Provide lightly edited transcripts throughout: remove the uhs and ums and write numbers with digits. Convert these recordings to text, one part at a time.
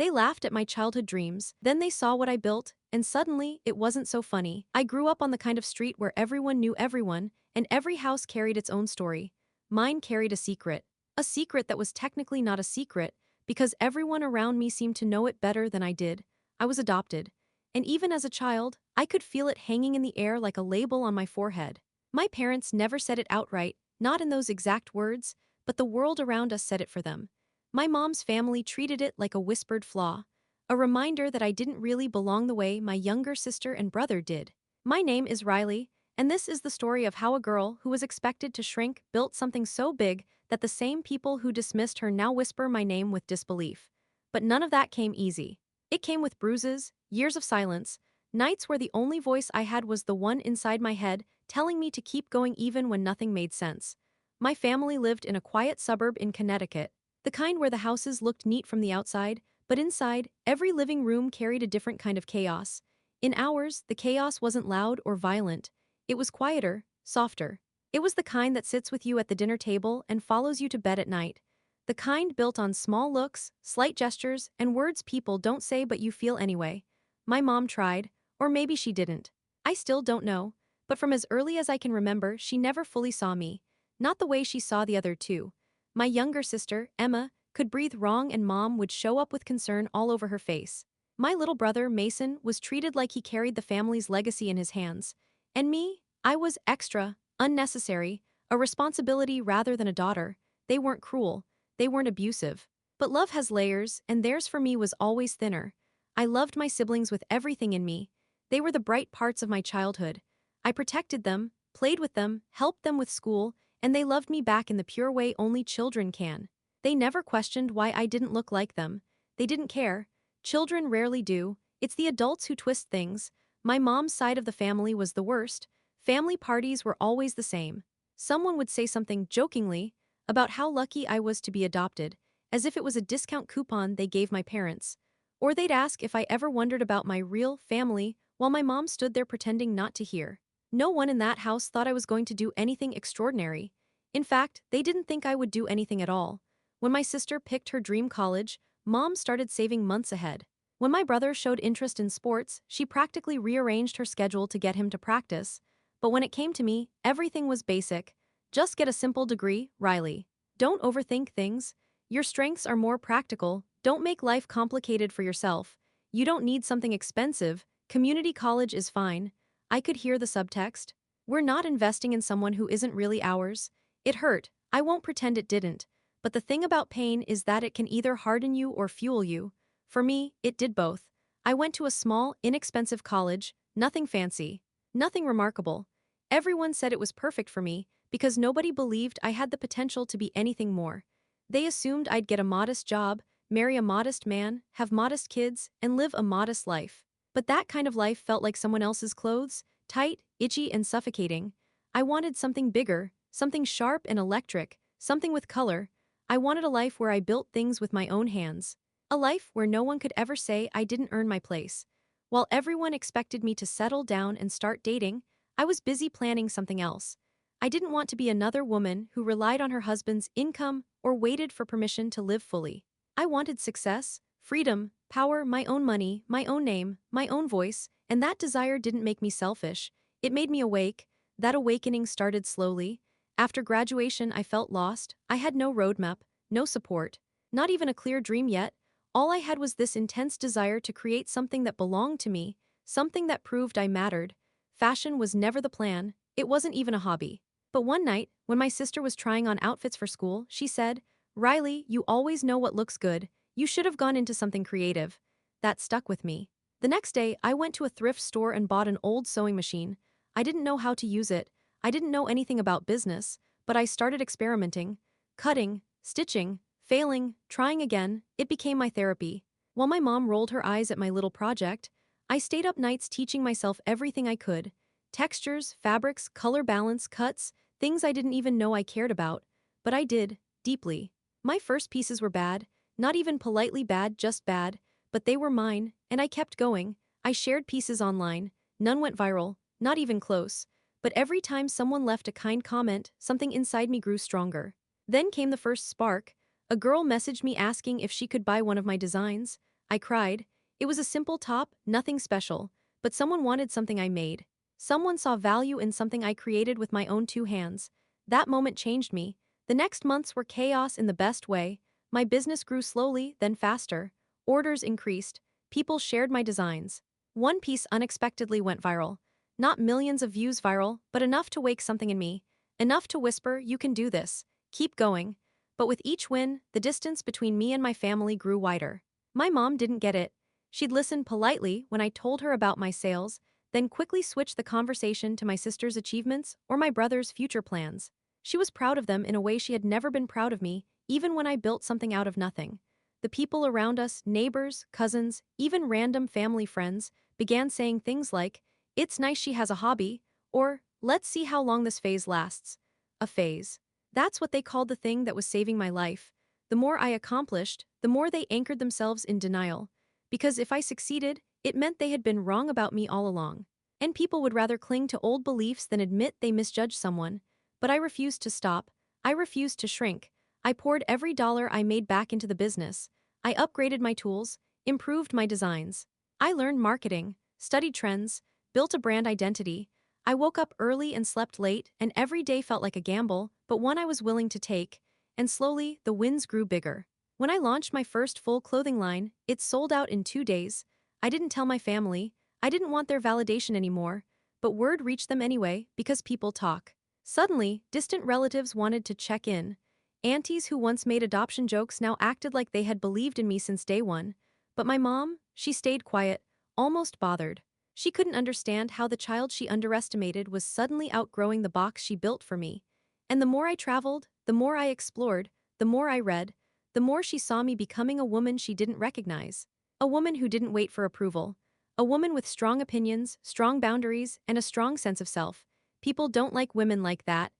They laughed at my childhood dreams, then they saw what I built, and suddenly, it wasn't so funny. I grew up on the kind of street where everyone knew everyone, and every house carried its own story. Mine carried a secret. A secret that was technically not a secret, because everyone around me seemed to know it better than I did. I was adopted. And even as a child, I could feel it hanging in the air like a label on my forehead. My parents never said it outright, not in those exact words, but the world around us said it for them. My mom's family treated it like a whispered flaw, a reminder that I didn't really belong the way my younger sister and brother did. My name is Riley, and this is the story of how a girl who was expected to shrink built something so big that the same people who dismissed her now whisper my name with disbelief. But none of that came easy. It came with bruises, years of silence, nights where the only voice I had was the one inside my head telling me to keep going even when nothing made sense. My family lived in a quiet suburb in Connecticut, the kind where the houses looked neat from the outside, but inside, every living room carried a different kind of chaos. In ours, the chaos wasn't loud or violent. It was quieter, softer. It was the kind that sits with you at the dinner table and follows you to bed at night. The kind built on small looks, slight gestures, and words people don't say but you feel anyway. My mom tried, or maybe she didn't. I still don't know, but from as early as I can remember, she never fully saw me. Not the way she saw the other two. My younger sister, Emma, could breathe wrong and mom would show up with concern all over her face. My little brother, Mason, was treated like he carried the family's legacy in his hands. And me, I was extra, unnecessary, a responsibility rather than a daughter. They weren't cruel. They weren't abusive. But love has layers, and theirs for me was always thinner. I loved my siblings with everything in me. They were the bright parts of my childhood. I protected them, played with them, helped them with school, and they loved me back in the pure way only children can. They never questioned why I didn't look like them. They didn't care. Children rarely do. It's the adults who twist things. My mom's side of the family was the worst. Family parties were always the same. Someone would say something jokingly about how lucky I was to be adopted, as if it was a discount coupon they gave my parents. Or they'd ask if I ever wondered about my real family while my mom stood there pretending not to hear. No one in that house thought I was going to do anything extraordinary. In fact, they didn't think I would do anything at all. When my sister picked her dream college, mom started saving months ahead. When my brother showed interest in sports, she practically rearranged her schedule to get him to practice. But when it came to me, everything was basic. Just get a simple degree, Riley. Don't overthink things. Your strengths are more practical. Don't make life complicated for yourself. You don't need something expensive. Community college is fine. I could hear the subtext. We're not investing in someone who isn't really ours. It hurt. I won't pretend it didn't. But the thing about pain is that it can either harden you or fuel you. For me, it did both. I went to a small, inexpensive college, nothing fancy, nothing remarkable. Everyone said it was perfect for me, because nobody believed I had the potential to be anything more. They assumed I'd get a modest job, marry a modest man, have modest kids, and live a modest life. But that kind of life felt like someone else's clothes, tight, itchy, and suffocating. I wanted something bigger, something sharp and electric, something with color. I wanted a life where I built things with my own hands. A life where no one could ever say I didn't earn my place. While everyone expected me to settle down and start dating, I was busy planning something else. I didn't want to be another woman who relied on her husband's income or waited for permission to live fully. I wanted success, freedom, power, my own money, my own name, my own voice, and that desire didn't make me selfish. It made me awake. That awakening started slowly. After graduation, I felt lost. I had no roadmap, no support, not even a clear dream yet. All I had was this intense desire to create something that belonged to me, something that proved I mattered. Fashion was never the plan. It wasn't even a hobby. But one night, when my sister was trying on outfits for school, she said, "Riley, you always know what looks good. You should have gone into something creative." That stuck with me. The next day, I went to a thrift store and bought an old sewing machine. I didn't know how to use it. I didn't know anything about business, but I started experimenting, cutting, stitching, failing, trying again. It became my therapy. While my mom rolled her eyes at my little project, I stayed up nights teaching myself everything I could. Textures, fabrics, color balance, cuts, things I didn't even know I cared about. But I did, deeply. My first pieces were bad, not even politely bad, just bad, but they were mine, and I kept going. I shared pieces online. None went viral, not even close. But every time someone left a kind comment, something inside me grew stronger. Then came the first spark. A girl messaged me asking if she could buy one of my designs. I cried. It was a simple top, nothing special, but someone wanted something I made. Someone saw value in something I created with my own two hands. That moment changed me. The next months were chaos in the best way. My business grew slowly, then faster. Orders increased. People shared my designs. One piece unexpectedly went viral. Not millions of views viral, but enough to wake something in me. Enough to whisper, you can do this. Keep going. But with each win, the distance between me and my family grew wider. My mom didn't get it. She'd listen politely when I told her about my sales, then quickly switch the conversation to my sister's achievements or my brother's future plans. She was proud of them in a way she had never been proud of me, even when I built something out of nothing. The people around us, neighbors, cousins, even random family friends, began saying things like, "It's nice she has a hobby," or "Let's see how long this phase lasts." A phase. That's what they called the thing that was saving my life. The more I accomplished, the more they anchored themselves in denial. Because if I succeeded, it meant they had been wrong about me all along. And people would rather cling to old beliefs than admit they misjudged someone. But I refused to stop. I refused to shrink. I poured every dollar I made back into the business. I upgraded my tools, improved my designs. I learned marketing, studied trends, built a brand identity. I woke up early and slept late, and every day felt like a gamble, but one I was willing to take. And slowly, the wins grew bigger. When I launched my first full clothing line, it sold out in 2 days. I didn't tell my family. I didn't want their validation anymore. But word reached them anyway, because people talk. Suddenly, distant relatives wanted to check in. Aunties who once made adoption jokes now acted like they had believed in me since day one. But my mom, she stayed quiet, almost bothered. She couldn't understand how the child she underestimated was suddenly outgrowing the box she built for me. And the more I traveled, the more I explored, the more I read, the more she saw me becoming a woman she didn't recognize. A woman who didn't wait for approval. A woman with strong opinions, strong boundaries, and a strong sense of self. People don't like women like that,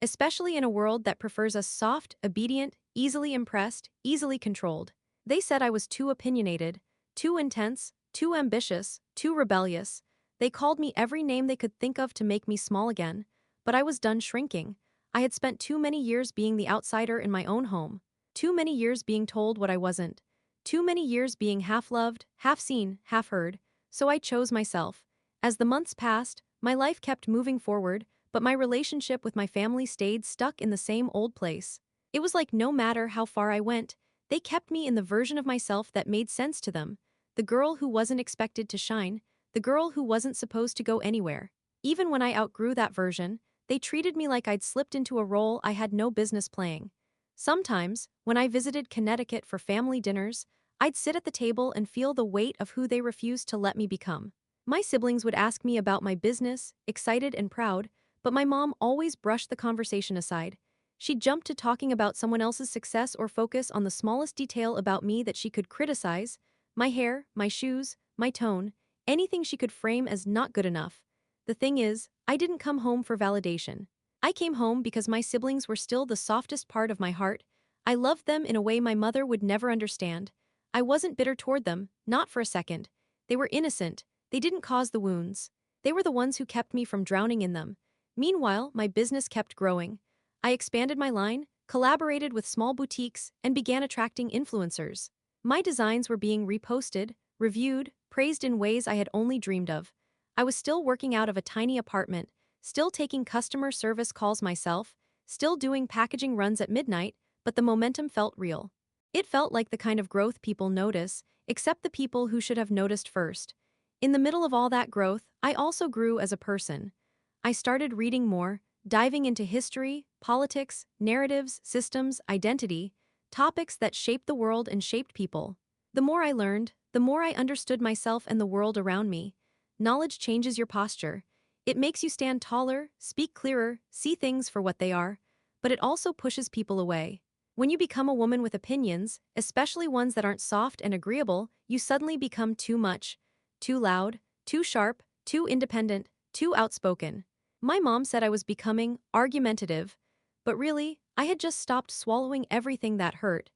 especially in a world that prefers us soft, obedient, easily impressed, easily controlled. They said I was too opinionated, too intense, too ambitious, too rebellious. They called me every name they could think of to make me small again. But I was done shrinking. I had spent too many years being the outsider in my own home. Too many years being told what I wasn't. Too many years being half loved, half seen, half heard. So I chose myself. As the months passed, my life kept moving forward, but my relationship with my family stayed stuck in the same old place. It was like no matter how far I went, they kept me in the version of myself that made sense to them. The girl who wasn't expected to shine, the girl who wasn't supposed to go anywhere. Even when I outgrew that version, they treated me like I'd slipped into a role I had no business playing. Sometimes, when I visited Connecticut for family dinners, I'd sit at the table and feel the weight of who they refused to let me become. My siblings would ask me about my business, excited and proud, but my mom always brushed the conversation aside. She'd jump to talking about someone else's success or focus on the smallest detail about me that she could criticize: my hair, my shoes, my tone, anything she could frame as not good enough. The thing is, I didn't come home for validation. I came home because my siblings were still the softest part of my heart. I loved them in a way my mother would never understand. I wasn't bitter toward them, not for a second. They were innocent. They didn't cause the wounds. They were the ones who kept me from drowning in them. Meanwhile, my business kept growing. I expanded my line, collaborated with small boutiques, and began attracting influencers. My designs were being reposted, reviewed, praised in ways I had only dreamed of. I was still working out of a tiny apartment, still taking customer service calls myself, still doing packaging runs at midnight, but the momentum felt real. It felt like the kind of growth people notice, except the people who should have noticed first. In the middle of all that growth, I also grew as a person. I started reading more, diving into history, politics, narratives, systems, identity, topics that shaped the world and shaped people. The more I learned, the more I understood myself and the world around me. Knowledge changes your posture. It makes you stand taller, speak clearer, see things for what they are, but it also pushes people away. When you become a woman with opinions, especially ones that aren't soft and agreeable, you suddenly become too much. Too loud, too sharp, too independent, too outspoken. My mom said I was becoming argumentative, but really, I had just stopped swallowing everything that hurt.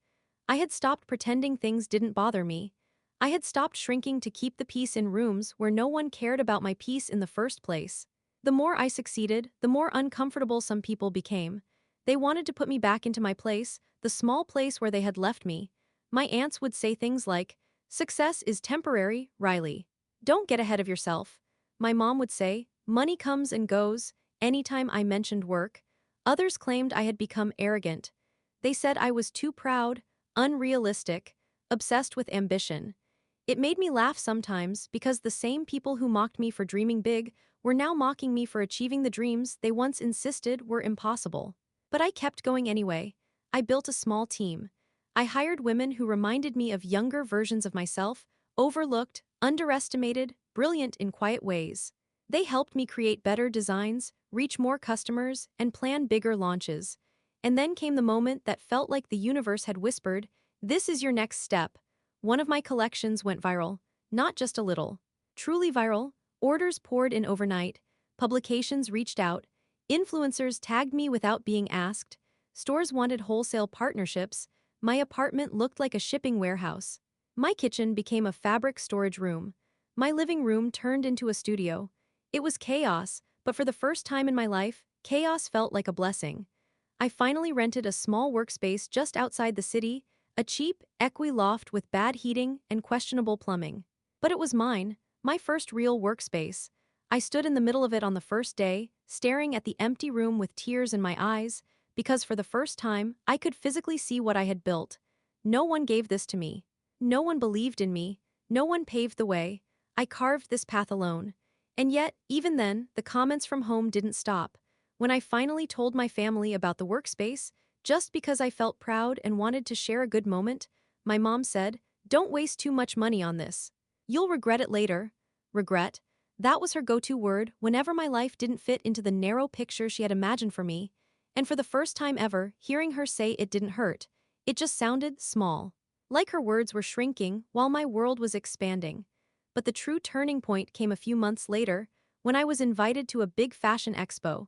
I had stopped pretending things didn't bother me. I had stopped shrinking to keep the peace in rooms where no one cared about my peace in the first place. The more I succeeded, the more uncomfortable some people became. They wanted to put me back into my place, the small place where they had left me. My aunts would say things like, Success is temporary, Riley. Don't get ahead of yourself. My mom would say, money comes and goes, anytime I mentioned work. Others claimed I had become arrogant. They said I was too proud, unrealistic, obsessed with ambition. It made me laugh sometimes because the same people who mocked me for dreaming big were now mocking me for achieving the dreams they once insisted were impossible. But I kept going anyway. I built a small team. I hired women who reminded me of younger versions of myself, overlooked, underestimated, brilliant in quiet ways. They helped me create better designs, reach more customers, and plan bigger launches. And then came the moment that felt like the universe had whispered, "This is your next step." One of my collections went viral, not just a little. Truly viral, orders poured in overnight, publications reached out, influencers tagged me without being asked, stores wanted wholesale partnerships, my apartment looked like a shipping warehouse. My kitchen became a fabric storage room. My living room turned into a studio. It was chaos, but for the first time in my life, chaos felt like a blessing. I finally rented a small workspace just outside the city, a cheap, equi-loft with bad heating and questionable plumbing. But it was mine, my first real workspace. I stood in the middle of it on the first day, staring at the empty room with tears in my eyes, because for the first time, I could physically see what I had built. No one gave this to me. No one believed in me. No one paved the way. I carved this path alone. And yet, even then, the comments from home didn't stop. When I finally told my family about the workspace, just because I felt proud and wanted to share a good moment, my mom said, "Don't waste too much money on this. You'll regret it later." Regret? That was her go-to word whenever my life didn't fit into the narrow picture she had imagined for me. And for the first time ever, hearing her say it didn't hurt. It just sounded small. Like her words were shrinking while my world was expanding. But the true turning point came a few months later, when I was invited to a big fashion expo.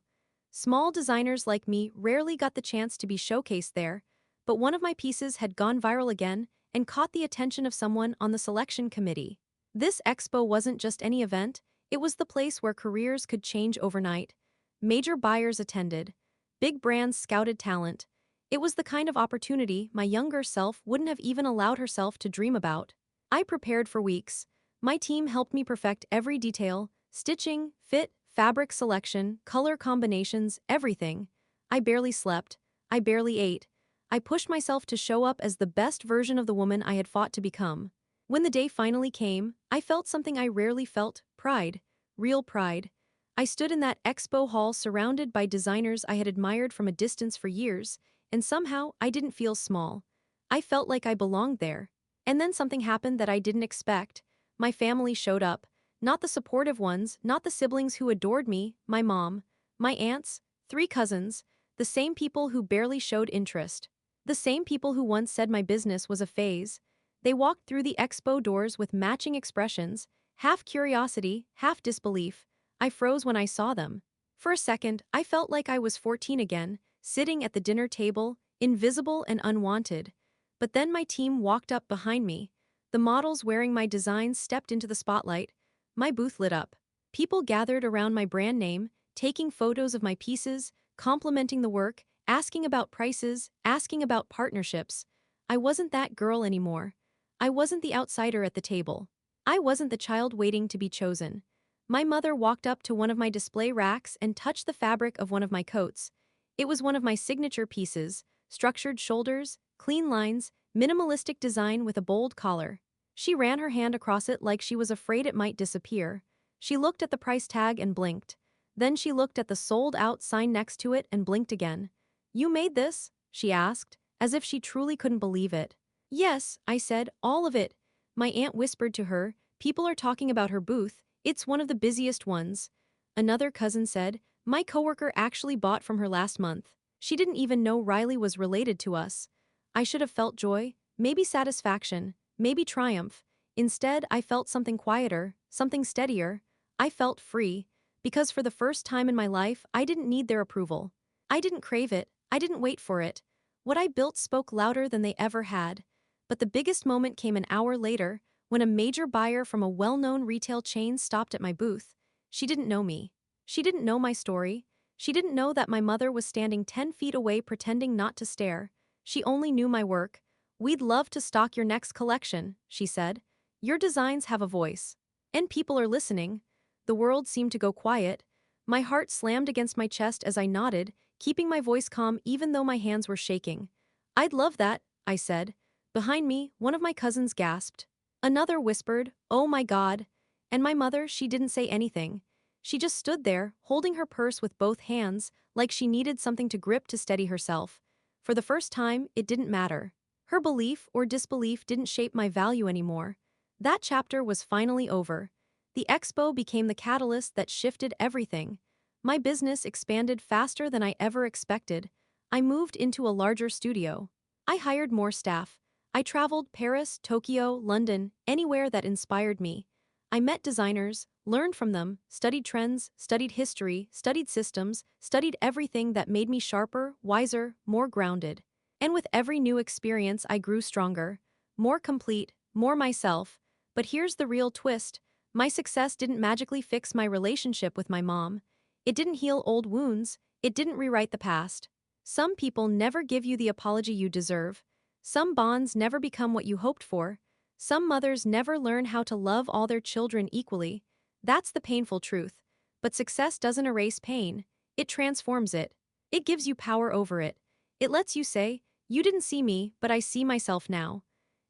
Small designers like me rarely got the chance to be showcased there, but one of my pieces had gone viral again and caught the attention of someone on the selection committee. This expo wasn't just any event, it was the place where careers could change overnight. Major buyers attended. Big brands scouted talent. It was the kind of opportunity my younger self wouldn't have even allowed herself to dream about. I prepared for weeks. My team helped me perfect every detail: stitching, fit, fabric selection, color combinations, everything. I barely slept. I barely ate. I pushed myself to show up as the best version of the woman I had fought to become. When the day finally came, I felt something I rarely felt: pride. Real pride. I stood in that expo hall surrounded by designers I had admired from a distance for years, and somehow I didn't feel small. I felt like I belonged there. And then something happened that I didn't expect. My family showed up. Not the supportive ones, not the siblings who adored me, my mom, my aunts, 3 cousins, the same people who barely showed interest. The same people who once said my business was a phase. They walked through the expo doors with matching expressions, half curiosity, half disbelief. I froze when I saw them. For a second, I felt like I was 14 again, sitting at the dinner table, invisible and unwanted. But then my team walked up behind me. The models wearing my designs stepped into the spotlight. My booth lit up. People gathered around my brand name, taking photos of my pieces, complimenting the work, asking about prices, asking about partnerships. I wasn't that girl anymore. I wasn't the outsider at the table. I wasn't the child waiting to be chosen. My mother walked up to one of my display racks and touched the fabric of one of my coats. It was one of my signature pieces: structured shoulders, clean lines, minimalistic design with a bold collar. She ran her hand across it like she was afraid it might disappear. She looked at the price tag and blinked. Then she looked at the sold out sign next to it and blinked again. "You made this?" she asked, as if she truly couldn't believe it. "Yes," I said, "all of it." My aunt whispered to her, "People are talking about her booth. It's one of the busiest ones." Another cousin said, "My coworker actually bought from her last month. She didn't even know Riley was related to us." I should have felt joy, maybe satisfaction, maybe triumph. Instead, I felt something quieter, something steadier. I felt free, because for the first time in my life, I didn't need their approval. I didn't crave it, I didn't wait for it. What I built spoke louder than they ever had. But the biggest moment came an hour later, when a major buyer from a well-known retail chain stopped at my booth. She didn't know me. She didn't know my story. She didn't know that my mother was standing 10 feet away pretending not to stare. She only knew my work. "We'd love to stock your next collection," she said. Your designs have a voice. And people are listening. The world seemed to go quiet. My heart slammed against my chest as I nodded, keeping my voice calm even though my hands were shaking. I'd love that, I said. Behind me, one of my cousins gasped. Another whispered, "Oh my God." And my mother, she didn't say anything. She just stood there, holding her purse with both hands, like she needed something to grip to steady herself. For the first time, it didn't matter. Her belief or disbelief didn't shape my value anymore. That chapter was finally over. The expo became the catalyst that shifted everything. My business expanded faster than I ever expected. I moved into a larger studio. I hired more staff. I traveled Paris, Tokyo, London, anywhere that inspired me. I met designers, learned from them, studied trends, studied history, studied systems, studied everything that made me sharper, wiser, more grounded. And with every new experience, I grew stronger, more complete, more myself. But here's the real twist. My success didn't magically fix my relationship with my mom. It didn't heal old wounds. It didn't rewrite the past. Some people never give you the apology you deserve. Some bonds never become what you hoped for. Some mothers never learn how to love all their children equally. That's the painful truth. But success doesn't erase pain. It transforms it. It gives you power over it. It lets you say, "You didn't see me, but I see myself now."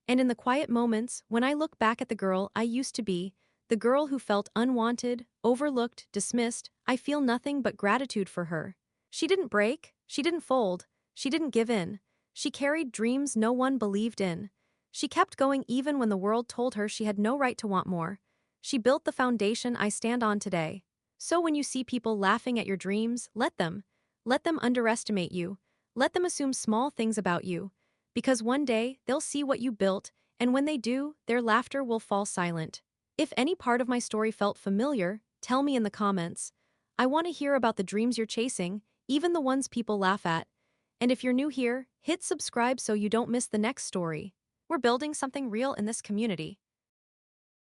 And in the quiet moments, when I look back at the girl I used to be, the girl who felt unwanted, overlooked, dismissed, I feel nothing but gratitude for her. She didn't break, she didn't fold, she didn't give in. She carried dreams no one believed in. She kept going even when the world told her she had no right to want more. She built the foundation I stand on today. So when you see people laughing at your dreams, let them. Let them underestimate you. Let them assume small things about you. Because one day, they'll see what you built, and when they do, their laughter will fall silent. If any part of my story felt familiar, tell me in the comments. I want to hear about the dreams you're chasing, even the ones people laugh at. And if you're new here, hit subscribe so you don't miss the next story. We're building something real in this community.